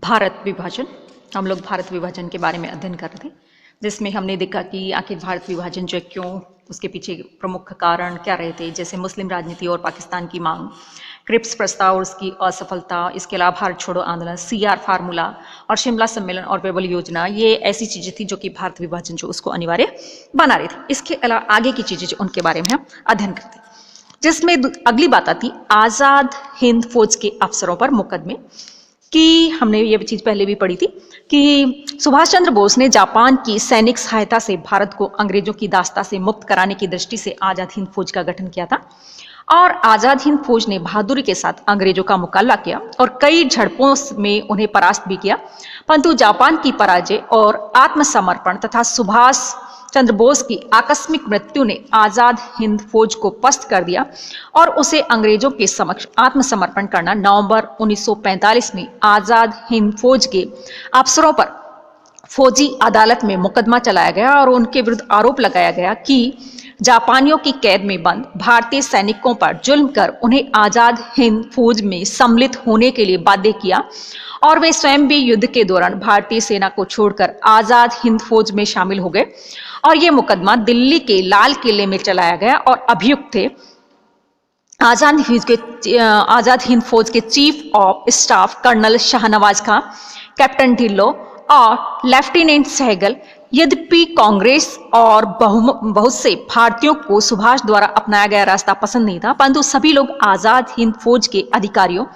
भारत विभाजन। हम लोग भारत विभाजन के बारे में अध्ययन कर रहे थे, जिसमें हमने देखा कि आखिर भारत विभाजन जो है क्यों, उसके पीछे प्रमुख कारण क्या रहे थे, जैसे मुस्लिम राजनीति और पाकिस्तान की मांग, क्रिप्स प्रस्ताव और उसकी असफलता, इसके अलावा भारत छोड़ो आंदोलन, CR फार्मूला और शिमला सम्मेलन और वेबल योजना। ये ऐसी चीजें थी जो कि भारत विभाजन जो उसको अनिवार्य बना रही थी। इसके अलावा आगे की चीजें जो उनके बारे में हम अध्ययन करते हैं, जिसमें अगली बात आती आजाद हिंद फौज के अफसरों पर मुकदमे कि हमने ये चीज पहले भी पढ़ी थी कि सुभाष चंद्र बोस ने जापान की सैनिक सहायता से भारत को अंग्रेजों की दास्ता से मुक्त कराने की दृष्टि से आजाद हिंद फौज का गठन किया था और आजाद हिंद फौज ने बहादुरी के साथ अंग्रेजों का मुकाबला किया और कई झड़पों में उन्हें परास्त भी किया, परंतु जापान की पराजय और आत्मसमर्पण तथा सुभाष चंद्र बोस की आकस्मिक मृत्यु ने आजाद हिंद फौज को पस्त कर दिया और उसे अंग्रेजों के समक्ष आत्मसमर्पण करना। नवंबर 1945 में आजाद हिंद फौज के अफसरों पर फौजी अदालत में मुकदमा चलाया गया और उनके विरुद्ध आरोप लगाया गया कि जापानियों की कैद में बंद भारतीय सैनिकों पर जुल्म कर उन्हें आजाद हिंद फौज में सम्मिलित होने के लिए बाध्य किया और वे स्वयं भी युद्ध के दौरान भारतीय सेना को छोड़कर आजाद हिंद फौज में शामिल हो गए और यह मुकदमा दिल्ली के लाल किले में चलाया गया और अभियुक्त थे आजाद हिंद फौज के chief of staff colonel Shahnawaz Khan, captain Dhillon और लेफ्टिनेंट सहगल। यद्यपि कांग्रेस और बहुत से भारतीयों को सुभाष द्वारा अपनाया गया रास्ता पसंद नहीं था, परंतु सभी लोग आजाद हिंद फौज के अधिकारियों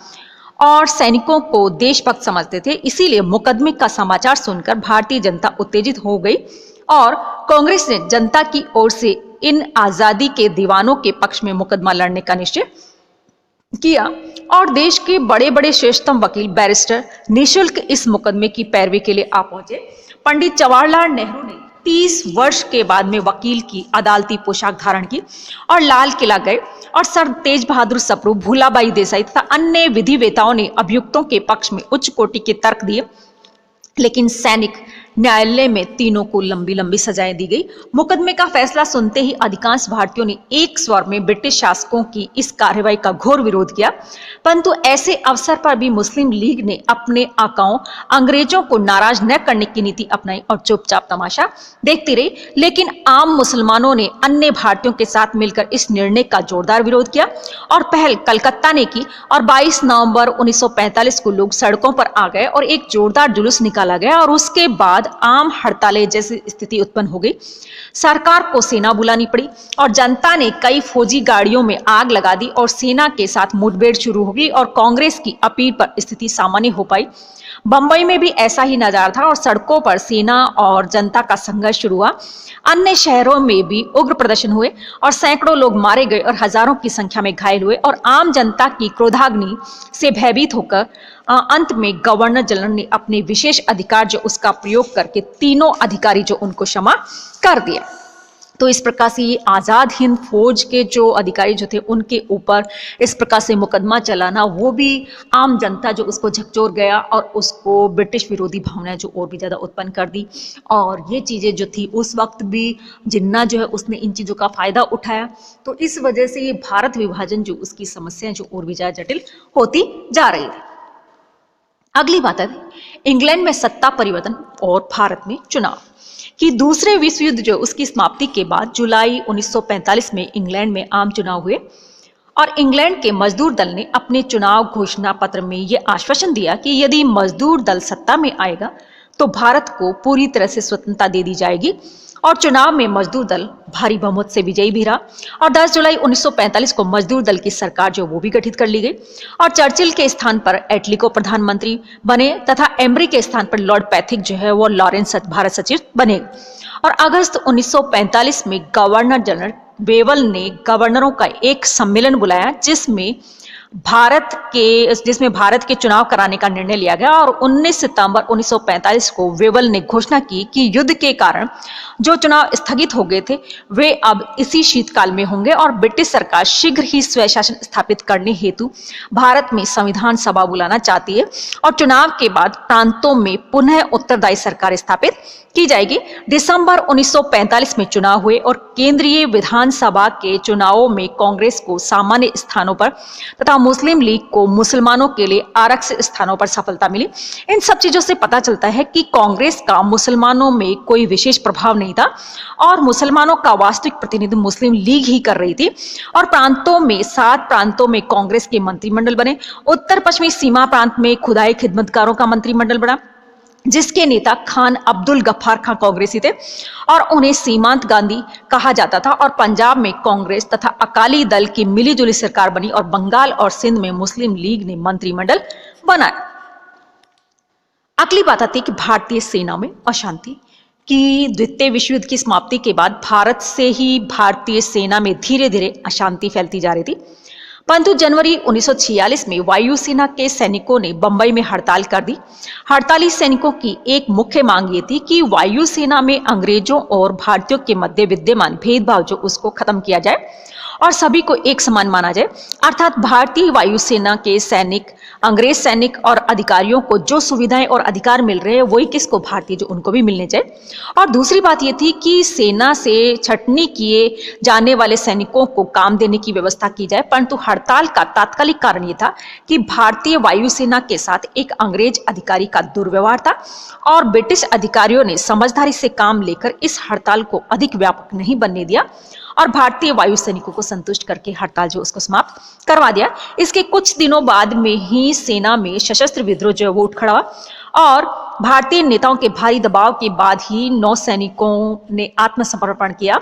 और सैनिकों को देशभक्त समझते थे। इसीलिए मुकदमे का समाचार सुनकर भारतीय जनता उत्तेजित हो गई और कांग्रेस ने जनता की ओर से इन आजादी के दीवानों के पक्ष में मुकदमा लड़ने का निश्चय किया और देश के बड़े बड़े श्रेष्ठतम वकील बैरिस्टर निशुल्क इस मुकदमे की पैरवी के लिए आ पहुंचे। पंडित जवाहरलाल नेहरू ने 30 वर्ष के बाद में वकील की अदालती पोशाक धारण की और लाल किला गए और सर तेज बहादुर सप्रू, भूलाबाई देसाई तथा अन्य विधिवेताओं ने अभियुक्तों के पक्ष में उच्च कोटि के तर्क दिए, लेकिन सैनिक न्यायालय में तीनों को लंबी लंबी सजाएं दी गई। मुकदमे का फैसला सुनते ही अधिकांश भारतीयों ने एक स्वर में ब्रिटिश शासकों की इस कार्रवाई का घोर विरोध किया, परंतु ऐसे अवसर पर भी मुस्लिम लीग ने अपने आकाओं अंग्रेजों को नाराज न करने की नीति अपनाई और चुपचाप तमाशा देखती रही। लेकिन आम मुसलमानों ने अन्य भारतीयों के साथ मिलकर इस निर्णय का जोरदार विरोध किया और पहल कलकत्ता ने की और 22 नवंबर 1945 को लोग सड़कों पर आ गए और एक जोरदार जुलूस निकाला गया और उसके बाद आम हड़तालें जैसी स्थिति उत्पन्न हो गई। सरकार को सेना बुलानी पड़ी और जनता ने कई फौजी गाड़ियों में आग लगा दी और सेना के साथ मुठभेड़ शुरू हो गई और कांग्रेस की अपील पर स्थिति सामान्य हो पाई। बंबई में भी ऐसा ही नजारा था और सड़कों पर सेना और जनता का संघर्ष शुरू हुआ। अन्य शहरों में भी उग्र प्रदर्शन हुए और सैकड़ों लोग मारे गए और हजारों की संख्या में घायल हुए और आम जनता की क्रोधाग्नि से भयभीत होकर अंत में गवर्नर जनरल ने अपने विशेष अधिकार जो उसका प्रयोग करके तीनों अधिकारी जो उनको क्षमा कर दिया। तो इस प्रकार से ये आजाद हिंद फौज के जो अधिकारी जो थे उनके ऊपर इस प्रकार से मुकदमा चलाना, वो भी आम जनता जो उसको झकझोर गया और उसको ब्रिटिश विरोधी भावनाएं जो और भी ज्यादा उत्पन्न कर दी। और ये चीजें जो थी उस वक्त भी जिन्ना जो है उसने इन चीजों का फायदा उठाया, तो इस वजह से ये भारत विभाजन जो उसकी समस्याएं जो और भी ज्यादा जटिल होती जा रही थी। अगली बात है इंग्लैंड में सत्ता परिवर्तन और भारत में चुनाव कि दूसरे विश्व युद्ध जो उसकी समाप्ति के बाद जुलाई 1945 में इंग्लैंड में आम चुनाव हुए और इंग्लैंड के मजदूर दल ने अपने चुनाव घोषणा पत्र में यह आश्वासन दिया कि यदि मजदूर दल सत्ता में आएगा तो भारत को पूरी तरह से स्वतंत्रता दे दी जाएगी और चुनाव में मजदूर दल भारी बहुमत से विजयी भी रहा और 10 जुलाई 1945 को मजदूर दल की सरकार जो वो भी गठित कर ली गई और चर्चिल के स्थान पर एटली को प्रधानमंत्री बने तथा एम्ब्री के स्थान पर लॉर्ड पैथिक जो है वो लॉरेंस भारत सचिव बने। और अगस्त 1945 में गवर्नर जनरल वेवल ने गवर्नरों का एक सम्मेलन बुलाया जिसमें भारत के चुनाव कराने का निर्णय लिया गया और 19 सितंबर 1945 को वेवल ने घोषणा की कि युद्ध के कारण जो चुनाव स्थगित हो गए थे वे अब इसी शीतकाल में होंगे और ब्रिटिश सरकार शीघ्र ही स्वशासन स्थापित करने हेतु भारत में संविधान सभा बुलाना चाहती है और चुनाव के बाद प्रांतों में पुनः उत्तरदायी सरकार स्थापित की जाएगी। दिसंबर 1945 में चुनाव हुए और केंद्रीय विधानसभा के चुनावों में कांग्रेस को सामान्य स्थानों पर तथा मुस्लिम लीग को मुसलमानों के लिए आरक्षित स्थानों पर सफलता मिली। इन सब चीजों से पता चलता है कि कांग्रेस का मुसलमानों में कोई विशेष प्रभाव नहीं था और मुसलमानों का वास्तविक प्रतिनिधि मुस्लिम लीग ही कर रही थी। और प्रांतों में 7 प्रांतों में कांग्रेस के मंत्रिमंडल बने। उत्तर पश्चिमी सीमा प्रांत में खुदाई खिदमतकारों का मंत्रिमंडल बना, जिसके नेता खान अब्दुल गफ्फार खां कांग्रेसी थे और उन्हें सीमांत गांधी कहा जाता था। और पंजाब में कांग्रेस तथा अकाली दल की मिलीजुली सरकार बनी और बंगाल और सिंध में मुस्लिम लीग ने मंत्रिमंडल बनाया। अगली बात आती है कि भारतीय सेना में अशांति की द्वितीय विश्व युद्ध की समाप्ति के बाद भारत से ही भारतीय सेना में धीरे धीरे अशांति फैलती जा रही थी। परंतु जनवरी 1946 में वायुसेना के सैनिकों ने बंबई में हड़ताल कर दी। हड़ताली सैनिकों की एक मुख्य मांग ये थी कि वायुसेना में अंग्रेजों और भारतीयों के मध्य विद्यमान भेदभाव जो उसको खत्म किया जाए और सभी को एक समान माना जाए। अर्थात भारतीय वायुसेना के सैनिक, अंग्रेज सैनिक और अधिकारियों को जो सुविधाएं और अधिकार मिल रहे हैं वही किसको, भारतीय जो उनको भी मिलने चाहिए। और दूसरी बात यह थी कि सेना से छटनी किए जाने वाले सैनिकों को काम देने की व्यवस्था की जाए। परंतु हड़ताल का तात्कालिक कारण यह था कि भारतीय वायुसेना के साथ एक अंग्रेज अधिकारी का दुर्व्यवहार था और ब्रिटिश अधिकारियों ने समझदारी से काम लेकर इस हड़ताल को अधिक व्यापक नहीं बनने दिया और भारतीय वायु सैनिकों को संतुष्ट करके हड़ताल जो उसको समाप्त करवा दिया। इसके कुछ दिनों बाद में ही सेना में सशस्त्र विद्रोह जो वो उठ खड़ा हुआ और भारतीय नेताओं के भारी दबाव के बाद ही 9 सैनिकों ने आत्मसमर्पण किया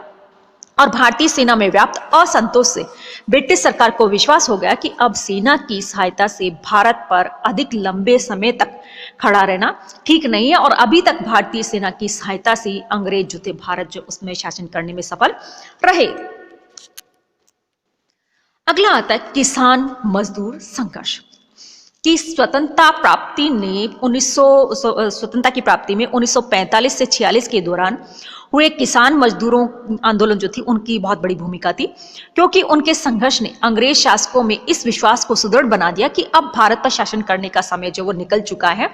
और भारतीय सेना में व्याप्त असंतोष से ब्रिटिश सरकार को विश्वास हो गया कि अब सेना की सहायता से भारत पर अधिक लंबे समय तक खड़ा रहना ठीक नहीं है और अभी तक भारतीय सेना की सहायता से अंग्रेज जो थे भारत जो उसमें शासन करने में सफल रहे। अगला आता है किसान मजदूर संघर्ष की स्वतंत्रता की प्राप्ति में 1945 से 46 के दौरान हुए किसान मजदूरों आंदोलन जो थी उनकी बहुत बड़ी भूमिका थी, क्योंकि उनके संघर्ष ने अंग्रेज शासकों में इस विश्वास को सुदृढ़ बना दिया कि अब भारत पर शासन करने का समय जो वो निकल चुका है।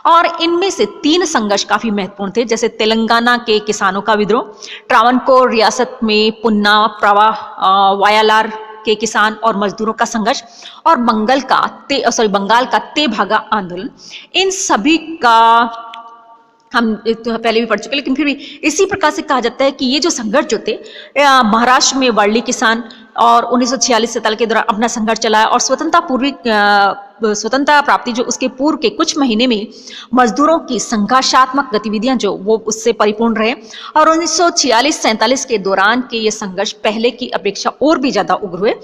और इनमें से 3 संघर्ष काफी महत्वपूर्ण थे, जैसे तेलंगाना के किसानों का विद्रोह, ट्रावनकोर रियासत में पुन्ना प्रवाह वायालार के किसान और मजदूरों का संघर्ष और बंगाल का तेभागा आंदोलन। इन सभी का हम पहले भी पढ़ चुके, लेकिन फिर भी इसी प्रकार से कहा जाता है कि ये जो संघर्ष जो थे महाराष्ट्र में वर्ली किसान और 1946-47 के दौरान अपना संघर्ष चलाया और स्वतंत्रता प्राप्ति जो उसके पूर्व के कुछ महीने में मजदूरों की संघर्षात्मक गतिविधियां जो वो उससे परिपूर्ण रहे और 1946-47 के दौरान के ये संघर्ष पहले की अपेक्षा और भी ज्यादा उग्र हुए।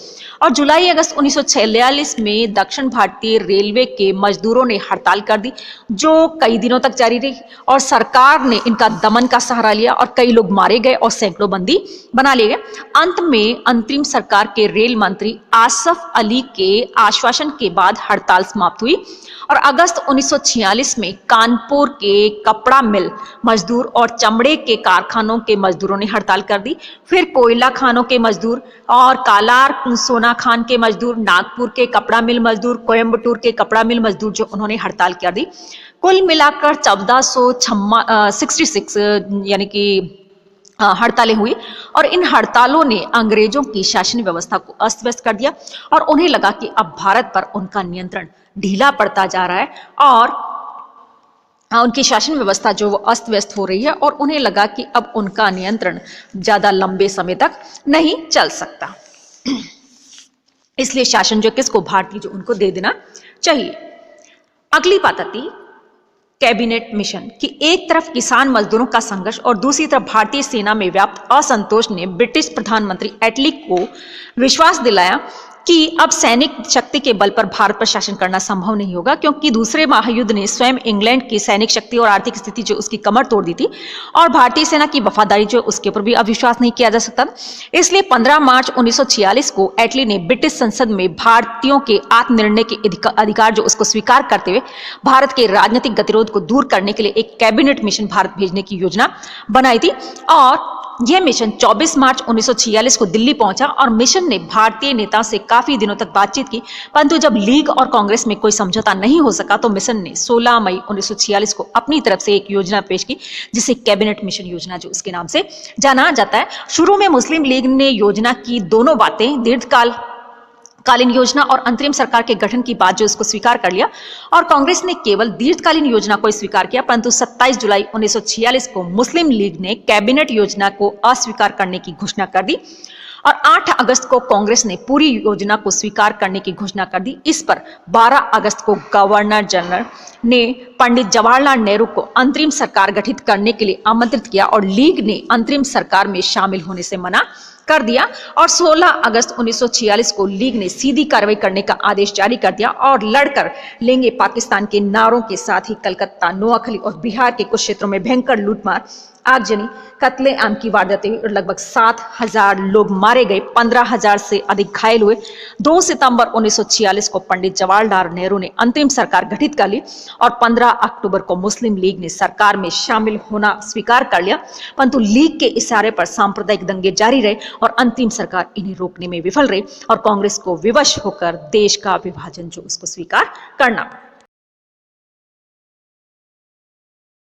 और जुलाई अगस्त 1946 में दक्षिण भारतीय रेलवे के मजदूरों ने हड़ताल कर दी जो कई दिनों तक जारी रही और सरकार ने इनका दमन का सहारा लिया और कई लोग मारे गए और सैकड़ों बंदी बना लिए गए। अंत में अंतरिम सरकार के रेल मंत्री आसफ अली के आश्वासन के बाद हड़ताल समाप्त हुई और अगस्त 1946 में कानपुर के कपड़ा मिल मजदूर और चमड़े के कारखानों के मजदूरों ने हड़ताल कर दी। फिर कोयला खानों के मजदूर और कालार सोना खान के मजदूर, नागपुर के कपड़ा मिल मजदूर, कोयम्बटूर के कपड़ा मिल मजदूर जो उन्होंने हड़ताल कर दी। कुल मिलाकर 1466 यानी कि हड़तालें हुई और इन हड़तालों ने अंग्रेजों की शासन व्यवस्था को अस्त व्यस्त कर दिया और उन्हें लगा कि अब भारत पर उनका नियंत्रण ढीला पड़ता जा रहा है और उनकी शासन व्यवस्था जो वो अस्त व्यस्त हो रही है और उन्हें लगा कि अब उनका नियंत्रण ज्यादा लंबे समय तक नहीं चल सकता, इसलिए शासन जो किसको, भारतीय जो उनको दे देना चाहिए। अगली बात आती कैबिनेट मिशन कि एक तरफ किसान मजदूरों का संघर्ष और दूसरी तरफ भारतीय सेना में व्याप्त असंतोष ने ब्रिटिश प्रधानमंत्री एटली को विश्वास दिलाया कि अब सैनिक शक्ति के बल पर भारत पर शासन करना संभव नहीं होगा, क्योंकि दूसरे महायुद्ध ने स्वयं इंग्लैंड की सैनिक शक्ति और आर्थिक स्थिति जो उसकी कमर तोड़ दी थी और भारतीय सेना की वफादारी जो उसके ऊपर भी अविश्वास नहीं किया जा सकता। इसलिए 15 मार्च 1946 को एटली ने ब्रिटिश संसद में भारतीयों के आत्मनिर्णय के अधिकार जो उसको स्वीकार करते हुए भारत के राजनीतिक गतिरोध को दूर करने के लिए एक कैबिनेट मिशन भारत भेजने की योजना बनाई थी और यह मिशन 24 मार्च 1946 को दिल्ली पहुंचा और मिशन ने भारतीय नेताओं से काफी दिनों तक बातचीत की, परंतु जब लीग और कांग्रेस में कोई समझौता नहीं हो सका तो मिशन ने 16 मई 1946 को अपनी तरफ से एक योजना पेश की जिसे कैबिनेट मिशन योजना जो उसके नाम से जाना जाता है। शुरू में मुस्लिम लीग ने योजना की दोनों बातें दीर्घकाल कालीन योजना और अंतरिम सरकार के गठन की बात जो इसको स्वीकार कर लिया और कांग्रेस ने केवल दीर्घकालीन योजना को स्वीकार किया, परंतु 27 जुलाई 1946 को मुस्लिम लीग ने कैबिनेट योजना को अस्वीकार करने की घोषणा कर दी और 8 अगस्त को कांग्रेस ने पूरी योजना को स्वीकार करने की घोषणा कर दी। इस पर 12 अगस्त को गवर्नर जनरल ने पंडित जवाहरलाल नेहरू को अंतरिम सरकार गठित करने के लिए आमंत्रित किया और लीग ने अंतरिम सरकार में शामिल होने से मना कर दिया और 16 अगस्त 1946 को लीग ने सीधी कार्रवाई करने का आदेश जारी कर दिया और लड़कर लेंगे पाकिस्तान के नारों के साथ ही कलकत्ता, नोआखली और बिहार के कुछ क्षेत्रों में भयंकर लूटमार, आगजनी, कत्ले आम की वारदातें और लगभग 7,000 लोग मारे गए, 15,000 से अधिक घायल हुए। 2 सितंबर 1946 को पंडित जवाहरलाल नेहरू ने अंतरिम सरकार गठित कर ली और 15 अक्टूबर को मुस्लिम लीग ने सरकार में शामिल होना स्वीकार कर लिया, परंतु लीग के इशारे पर सांप्रदायिक दंगे जारी रहे और अंतिम सरकार इन्हें रोकने में विफल रही और कांग्रेस को विवश होकर देश का विभाजन जो उसको स्वीकार करना पड़ा।